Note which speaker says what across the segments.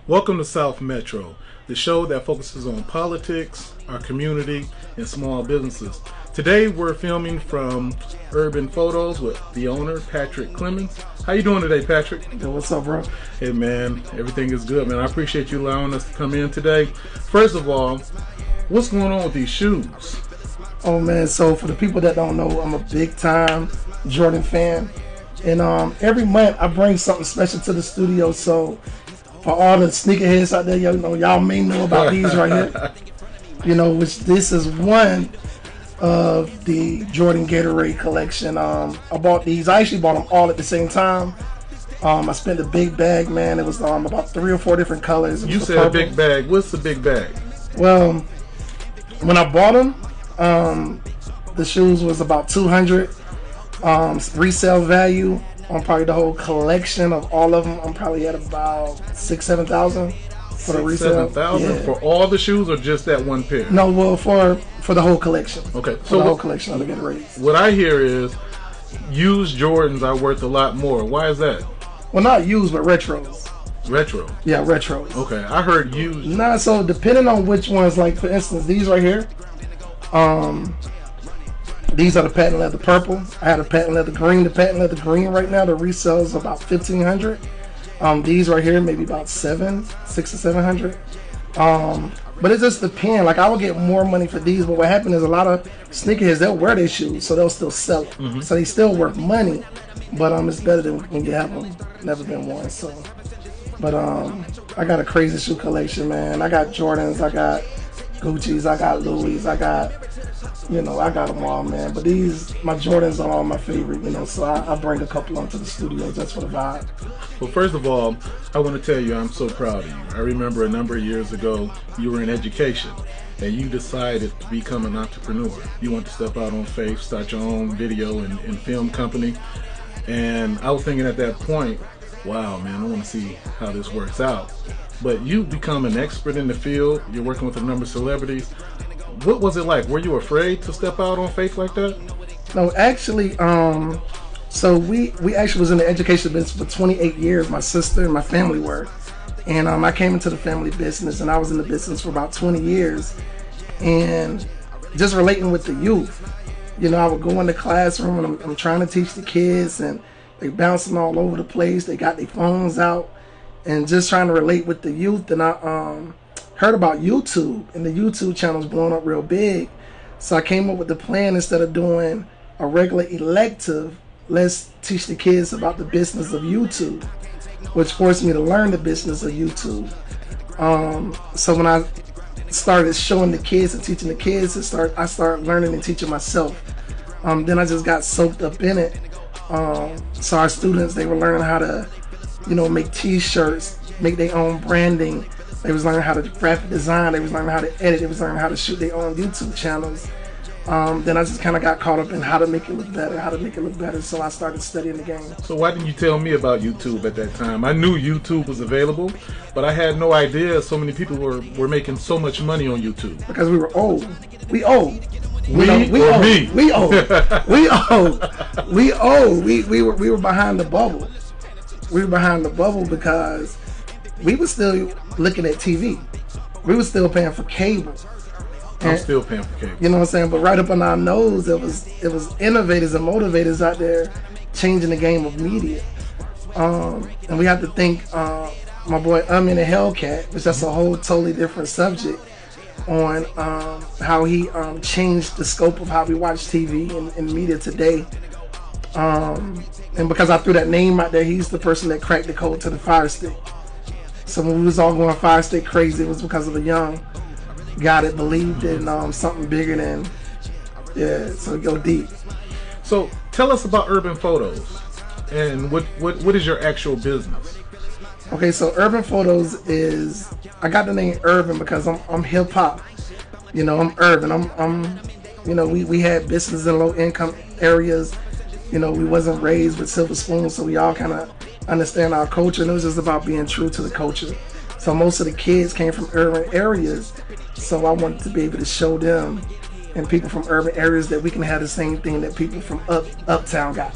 Speaker 1: Welcome to South Metro, the show that focuses on politics, our community, and small businesses. Today we're filming from Urban Photos with the owner, Patrick Clemmons. How you doing today, Patrick?
Speaker 2: Yo, what's up, bro?
Speaker 1: Hey, man, everything is good, man. I appreciate you allowing us to come in today. First of all, what's going on with these shoes?
Speaker 2: Oh, man, so for the people that don't know, I'm a big-time Jordan fan. And every month I bring something special to the studio, so for all the sneakerheads out there, y'all may know about these right here. Which this is one of the Jordan Gatorade collection. I bought these. I actually bought them all at the same time. I spent a big bag, man. It was about 3 or 4 different colors.
Speaker 1: You said a big bag. What's the big bag?
Speaker 2: Well, when I bought them, the shoes was about $200. Resale value on probably the whole collection of all of them, I'm probably at about $6,000-7,000 for the resale.
Speaker 1: $7,000 for all the shoes, or just that one pair?
Speaker 2: No, well, for the whole collection.
Speaker 1: Okay,
Speaker 2: so the whole collection of the Gatorades.
Speaker 1: What I hear is used Jordans are worth a lot more. Why is that?
Speaker 2: Well, not used, but retros.
Speaker 1: Retro?
Speaker 2: Yeah, retros.
Speaker 1: Okay, I heard used.
Speaker 2: Nah, so depending on which ones, like for instance, these right here. These are the patent leather purple. I had a patent leather green. The patent leather green right now, the resale is about $1,500. These right here, maybe about $600 or $700. But it just depends. Like, I would get more money for these, but what happened is a lot of sneakerheads, they'll wear their shoes, so they'll still sell it. Mm-hmm. So they still worth money, but it's better than when you have them. Never been worn. So, but I got a crazy shoe collection, man. I got Jordans, I got Gucci's, I got Louis, I got them all, man. But my Jordans are all my favorite, so I bring a couple onto the studio just for the vibe.
Speaker 1: Well, first of all, I want to tell you I'm so proud of you. I remember a number of years ago, you were in education, and you decided to become an entrepreneur. You want to step out on faith, start your own video and film company. And I was thinking at that point, wow, man, I want to see how this works out. But you've become an expert in the field. You're working with a number of celebrities. What was it like? Were you afraid to step out on faith like that?
Speaker 2: No, actually, so we actually was in the education business for 28 years. My sister and my family were. And I came into the family business, and I was in the business for about 20 years. And just relating with the youth, I would go in the classroom, and I'm trying to teach the kids, and they bouncing all over the place. They got their phones out, and just trying to relate with the youth. And I heard about YouTube, and the YouTube channel's blowing up real big. So I came up with the plan, instead of doing a regular elective, let's teach the kids about the business of YouTube, which forced me to learn the business of YouTube. So when I started showing the kids and teaching the kids, I started learning and teaching myself. Then I just got soaked up in it. So our students, they were learning how to, make t-shirts, make their own branding. They was learning how to graphic design. They was learning how to edit. They was learning how to shoot their own YouTube channels. Then I just kind of got caught up in how to make it look better, So I started studying the game.
Speaker 1: So why didn't you tell me about YouTube at that time? I knew YouTube was available, but I had no idea so many people were making so much money on YouTube.
Speaker 2: Because we were old. We old.
Speaker 1: We old.
Speaker 2: We were behind the bubble. We were behind the bubble because we were still looking at TV. We were still paying for cable.
Speaker 1: I'm still paying for cable.
Speaker 2: You know what I'm saying? But right up on our nose, it was innovators and motivators out there changing the game of media. And we have to thank my boy in the Hellcat, which that's a whole totally different subject, on how he changed the scope of how we watch TV and media today. And because I threw that name out there, he's the person that cracked the code to the Fire Stick. So when we was all going Fire Stick crazy, it was because of a young guy that believed in something bigger than, so go deep.
Speaker 1: So tell us about Urban Photos, and what is your actual business?
Speaker 2: Okay, so Urban Photos is, I got the name Urban because I'm hip hop. I'm urban. We had business in low income areas. We wasn't raised with silver spoons, so we all kind of understand our culture, and it was just about being true to the culture. So most of the kids came from urban areas, so I wanted to be able to show them and people from urban areas that we can have the same thing that people from uptown got.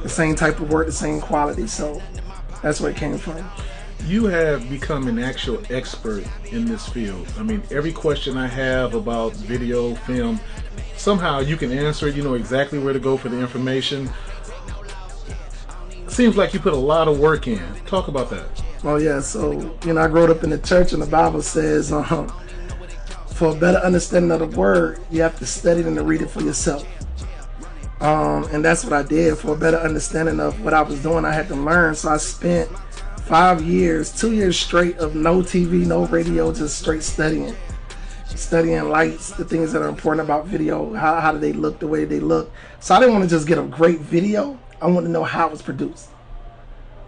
Speaker 2: The same type of work, the same quality. So that's where it came from.
Speaker 1: You have become an actual expert in this field. I mean, every question I have about video, film, somehow you can answer it. You know exactly where to go for the information. Seems like you put a lot of work in. Talk about that.
Speaker 2: Oh yeah, so I grew up in the church, and the Bible says, for a better understanding of the word, you have to study it and to read it for yourself. And that's what I did. For a better understanding of what I was doing, I had to learn. So I spent 5 years, 2 years straight of no TV, no radio, just straight studying lights, the things that are important about video, how do they look the way they look. So I didn't want to just get a great video. I wanted to know how it was produced.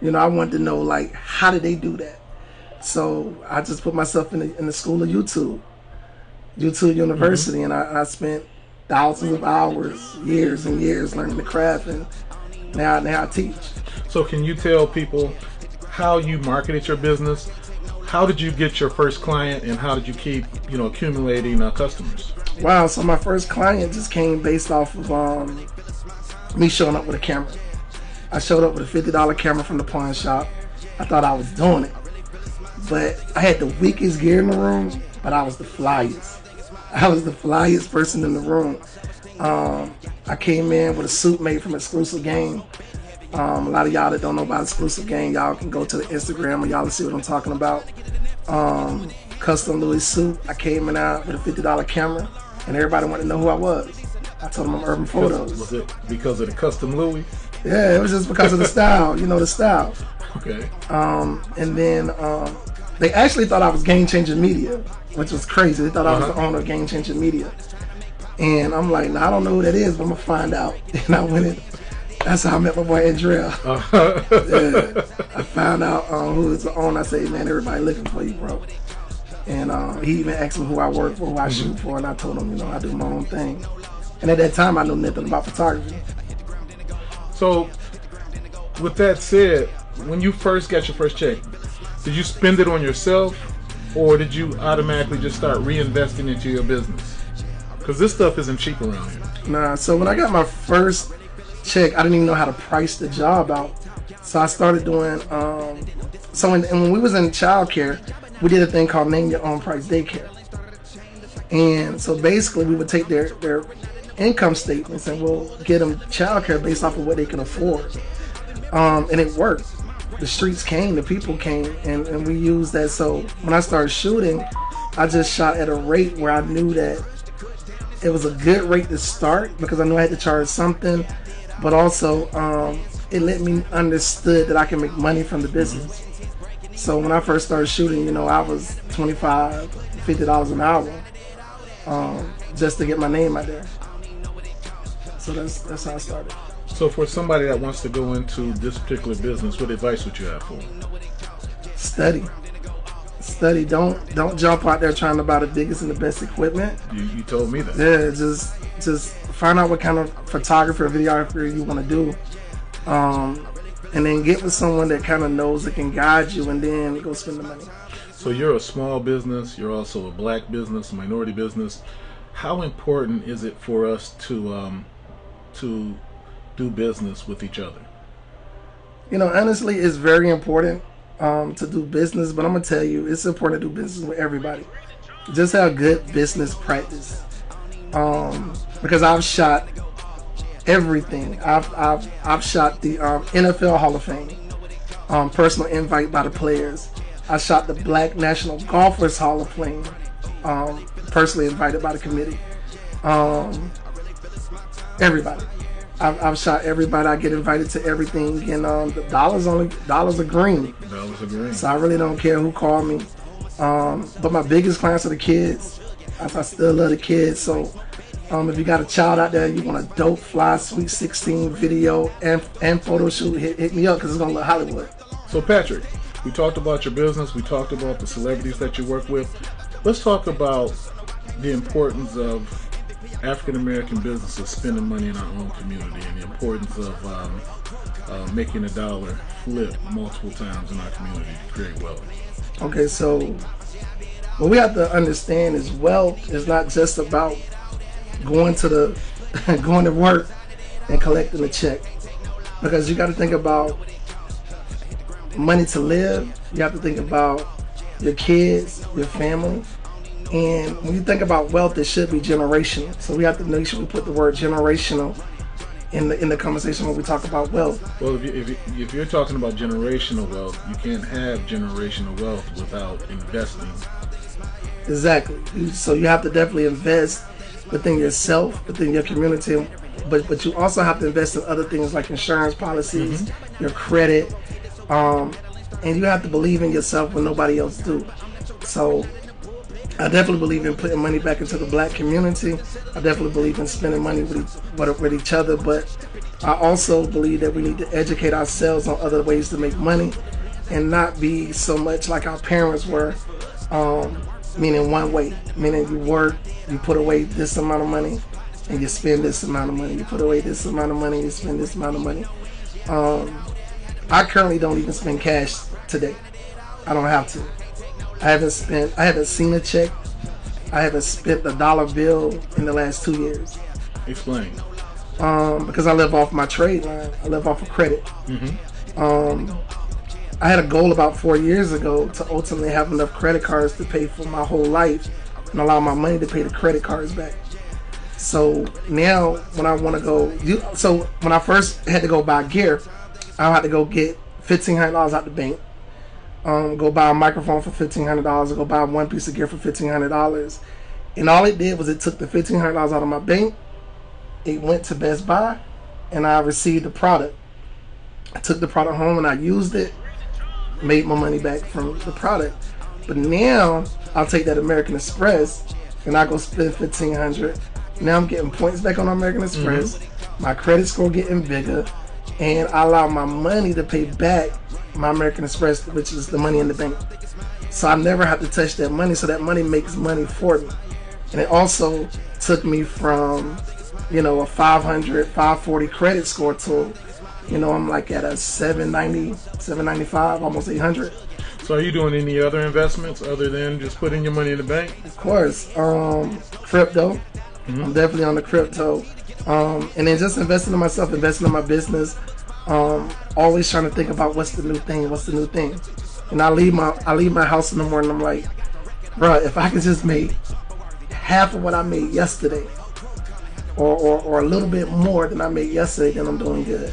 Speaker 2: I wanted to know, like, how did they do that? So I just put myself in the school of YouTube University, and I spent thousands of hours, years and years learning the craft, and now I teach.
Speaker 1: So can you tell people how you marketed your business? How did you get your first client, and how did you keep, accumulating customers?
Speaker 2: Wow, so my first client just came based off of me showing up with a camera. I showed up with a $50 camera from the pawn shop. I thought I was doing it, but I had the weakest gear in the room, but I was the flyest. I was the flyest person in the room. I came in with a suit made from Exclusive Game. A lot of y'all that don't know about Exclusive Game, y'all can go to the Instagram and y'all will see what I'm talking about. Custom Louis suit. I came in out with a $50 camera, and everybody wanted to know who I was. I told them I'm Urban Photos.
Speaker 1: Was it because of the custom Louis?
Speaker 2: Yeah, it was just because of the style, the style.
Speaker 1: Okay.
Speaker 2: And then they actually thought I was Game Changer Media, which was crazy. They thought I was the owner of Game Changer Media. And I'm like, nah, I don't know who that is, but I'm going to find out. And I went in. That's how I met my boy Andrell. Yeah. I found out who was the owner. I said, man, everybody looking for you, bro. And he even asked me who I work for, who I shoot for, and I told him, I do my own thing. And at that time, I knew nothing about photography.
Speaker 1: So, with that said, when you first got your first check, did you spend it on yourself, or did you automatically just start reinvesting into your business? Because this stuff isn't cheap around here.
Speaker 2: Nah, so when I got my first check, I didn't even know how to price the job out. So I started doing, and when we was in childcare, we did a thing called Name Your Own Price Daycare. And so basically we would take their income statements and we'll get them childcare based off of what they can afford. And it worked. The streets came, the people came, and we used that. So when I started shooting, I just shot at a rate where I knew that it was a good rate to start, because I knew I had to charge something, but also it let me understood that I can make money from the business. So when I first started shooting, I was $25, $50 an hour just to get my name out there. So that's how I started.
Speaker 1: So for somebody that wants to go into this particular business, what advice would you have for them? Study. Don't jump out there trying to buy the biggest and the best equipment. You told me that.
Speaker 2: Yeah, just find out what kind of photography or videography you want to do, and then get with someone that kind of knows that can guide you, and then go spend the money.
Speaker 1: So you're a small business. You're also a black business, a minority business. How important is it for us to do business with each other?
Speaker 2: Honestly, it's very important to do business, but I'm gonna tell you, it's important to do business with everybody. Just have good business practice. Because I've shot everything. I've shot the NFL Hall of Fame, personal invite by the players. I shot the Black National Golfers Hall of Fame, personally invited by the committee. Everybody. I've shot everybody. I get invited to everything, and the dollars are green.
Speaker 1: Dollars are green.
Speaker 2: So I really don't care who called me. But my biggest clients are the kids. I still love the kids. So if you got a child out there, you want a dope, fly, Sweet 16 video and photo shoot, hit me up, because it's gonna look Hollywood.
Speaker 1: So Patrick, we talked about your business. We talked about the celebrities that you work with. Let's talk about the importance of African American businesses spending money in our own community, and the importance of making a dollar flip multiple times in our community to create wealth.
Speaker 2: Okay, so what we have to understand is wealth is not just about going to work and collecting a check, because you got to think about money to live. You have to think about your kids, your family. And when you think about wealth, it should be generational. So we have to make sure we put the word generational in the conversation when we talk about wealth.
Speaker 1: Well, if you're talking about generational wealth, you can't have generational wealth without investing.
Speaker 2: Exactly. So you have to definitely invest within yourself, within your community, but you also have to invest in other things like insurance policies, your credit, and you have to believe in yourself when nobody else do. So I definitely believe in putting money back into the black community. I definitely believe in spending money with each other, but I also believe that we need to educate ourselves on other ways to make money and not be so much like our parents were, meaning one way, meaning you work, you put away this amount of money, and you spend this amount of money. You put away this amount of money, you spend this amount of money. I currently don't even spend cash today. I don't have to. I haven't seen a check. I haven't spent a dollar bill in the last 2 years.
Speaker 1: Explain.
Speaker 2: Because I live off my trade line. I live off of credit. I had a goal about 4 years ago to ultimately have enough credit cards to pay for my whole life and allow my money to pay the credit cards back. So now when I want to go, when I first had to go buy gear, I had to go get $1,500 out the bank. Go buy a microphone for $1,500, or go buy one piece of gear for $1,500. And all it did was it took the $1,500 out of my bank, it went to Best Buy, and I received the product. I took the product home and I used it, made my money back from the product. But now I'll take that American Express and I go spend $1,500. Now I'm getting points back on American Express. My credit score getting bigger, and I allow my money to pay back my American Express, which is the money in the bank. So I never have to touch that money, so that money makes money for me. And it also took me from, a 500, 540 credit score to, I'm like at a 790, 795, almost 800.
Speaker 1: So are you doing any other investments other than just putting your money in the bank?
Speaker 2: Of course. Crypto. I'm definitely on the crypto. And then just investing in myself, investing in my business. Always trying to think about what's the new thing. And I leave my house in the morning, I'm like, bro, if I could just make half of what I made yesterday, or a little bit more than I made yesterday, then I'm doing good.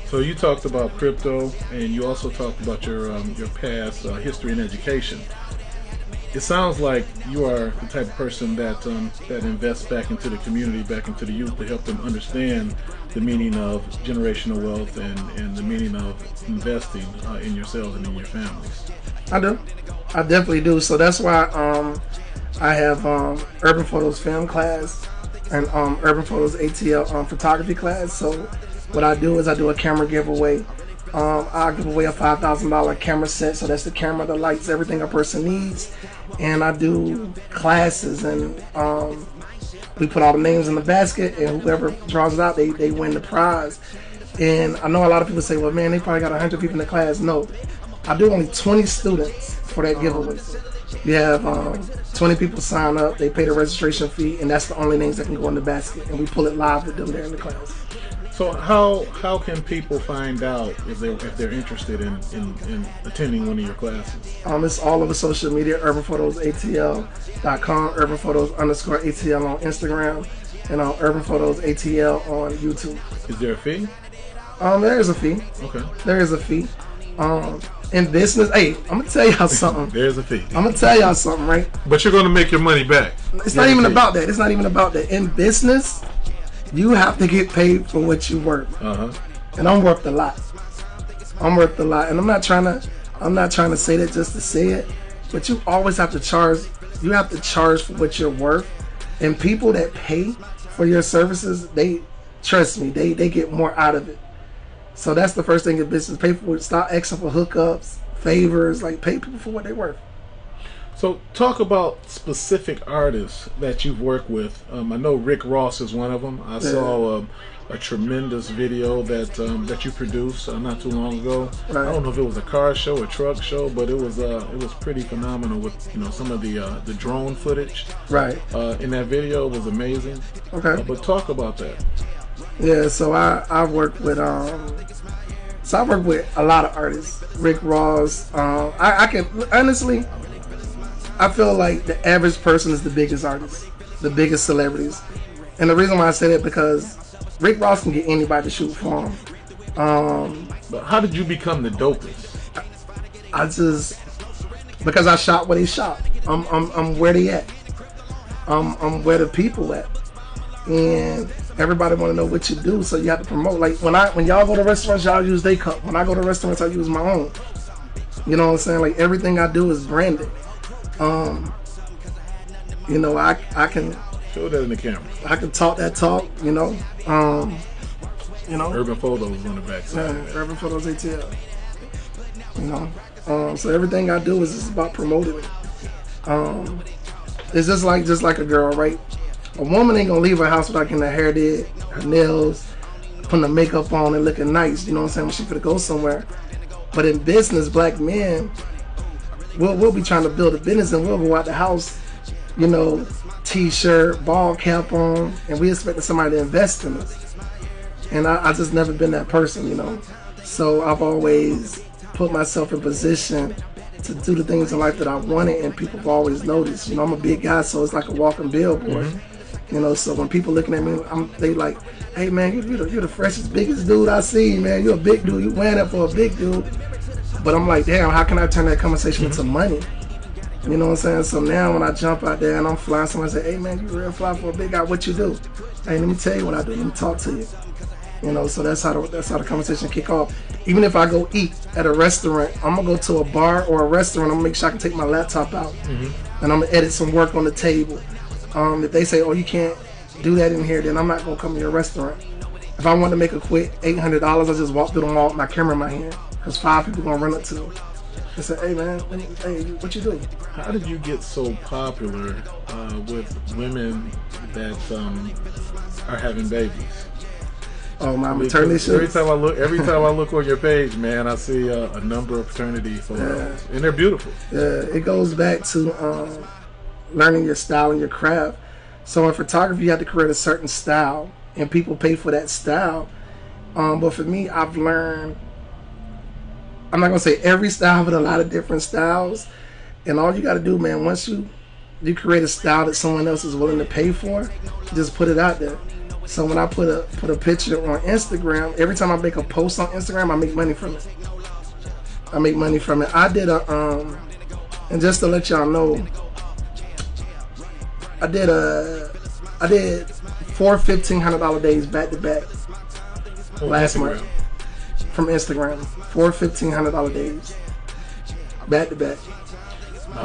Speaker 1: So you talked about crypto, and you also talked about your past history and education. It sounds like you are the type of person that invests back into the community, back into the youth, to help them understand the meaning of generational wealth and the meaning of investing in yourselves and in your families.
Speaker 2: I do. I definitely do. So that's why I have Urban Photos film class and Urban Photos ATL photography class. So what I do is I do a camera giveaway. I'll give away a $5,000 camera set. So that's the camera, the lights, everything a person needs. And I do classes, and we put all the names in the basket, and whoever draws it out, they win the prize. And I know a lot of people say, well, man, they probably got 100 people in the class. No, I do only 20 students for that giveaway. You have 20 people sign up, they pay the registration fee, and that's the only names that can go in the basket. And we pull it live with them there in the class.
Speaker 1: So how can people find out if they're interested in attending one of your classes?
Speaker 2: It's all over social media, urbanphotosatl.com, urbanphotos_ATL on Instagram, and on Urban Photos ATL on YouTube.
Speaker 1: Is there a fee?
Speaker 2: There is a fee.
Speaker 1: Okay.
Speaker 2: There is a fee. In business, hey, I'm gonna tell y'all something.
Speaker 1: There's a fee.
Speaker 2: I'm gonna tell y'all something, right?
Speaker 1: But you're gonna make your money back.
Speaker 2: It's not even about that. It's not even about that. In business, you have to get paid for what you work. And I'm worth a lot. And I'm not trying to say that just to say it, but you always have to charge. You have to charge for what you're worth. And people that pay for your services, trust me, they get more out of it. So that's the first thing in business. Pay for it. Stop asking for hookups, favors, like pay people for what they're worth.
Speaker 1: So talk about specific artists that you've worked with. I know Rick Ross is one of them. I saw a tremendous video that you produced not too long ago.
Speaker 2: Right.
Speaker 1: I don't know if it was a car show, a truck show, but it was pretty phenomenal with some of the drone footage.
Speaker 2: Right.
Speaker 1: In that video, it was amazing.
Speaker 2: Okay.
Speaker 1: But talk about that.
Speaker 2: Yeah. So I've worked with So I work with a lot of artists. Rick Ross. I can honestly, I feel like the average person is the biggest artist, the biggest celebrities. And the reason why I say that because Rick Ross can get anybody to shoot for him.
Speaker 1: But how did you become the dopest?
Speaker 2: Because I shot where they shot. I'm where they at. I'm where the people at. And everybody want to know what you do, so you have to promote. Like when y'all go to restaurants, y'all use their cup. When I go to restaurants, I use my own. You know what I'm saying? Like everything I do is branded. You know, I can
Speaker 1: show that in the camera.
Speaker 2: I can talk that talk. You know.
Speaker 1: Urban Photos on the backside.
Speaker 2: Yeah, Urban Photos ATL. You know. So everything I do is just about promoting it. It's just like a girl, right? A woman ain't gonna leave her house without getting her hair did, her nails, putting the makeup on and looking nice, you know what I'm saying, when she could go somewhere. But in business, black men, we'll be trying to build a business and we'll go out the house, you know, t-shirt, ball cap on, and we expecting somebody to invest in us. And I just never been that person, you know. So I've always put myself in position to do the things in life that I wanted, and people have always noticed. You know, I'm a big guy, so it's like a walking billboard. Mm-hmm. You know, so when people looking at me, they like, hey man, you're the freshest, biggest dude I see, man. You're a big dude. You wearing that for a big dude. But I'm like, damn, how can I turn that conversation into money? You know what I'm saying? So now when I jump out there and I'm flying, somebody say, hey man, you real fly for a big guy. What you do? Hey, let me tell you what I do. Let me talk to you. You know, so that's how the conversation kick off. Even if I go eat at a restaurant, I'm gonna go to a bar or a restaurant. I'm gonna make sure I can take my laptop out, and I'm gonna edit some work on the table. If they say, "Oh, you can't do that in here," then I'm not gonna come to your restaurant. If I want to make a quick $800, I just walk through the mall with my camera in my hand, because 5 people gonna run up to them and say, "Hey man, hey, what you do?"
Speaker 1: How did you get so popular with women that are having babies?
Speaker 2: Oh, my maternity shoots.
Speaker 1: Every time I look on your page, man, I see a number of paternity photos, and they're beautiful.
Speaker 2: Yeah, it goes back to learning your style and your craft. So in photography, you have to create a certain style, and people pay for that style. But for me, I've learned, I'm not gonna say every style, but a lot of different styles. And all you got to do, man, once you create a style that someone else is willing to pay for, just put it out there. So when I put a picture on Instagram, every time I make a post on Instagram, I make money from it. I did and just to let y'all know, I did 4 $1,500 days back to back last month from Instagram. 4 $1,500 days back to back.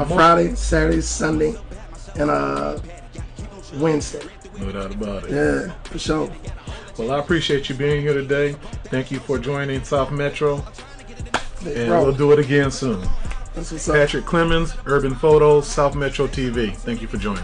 Speaker 2: Friday, Saturday, Sunday, and Wednesday.
Speaker 1: No doubt about it.
Speaker 2: Yeah, for sure.
Speaker 1: Well, I appreciate you being here today. Thank you for joining South Metro. And we'll do it again soon.
Speaker 2: That's what's up.
Speaker 1: Patrick Clemmons, Urban Photos, South Metro TV. Thank you for joining.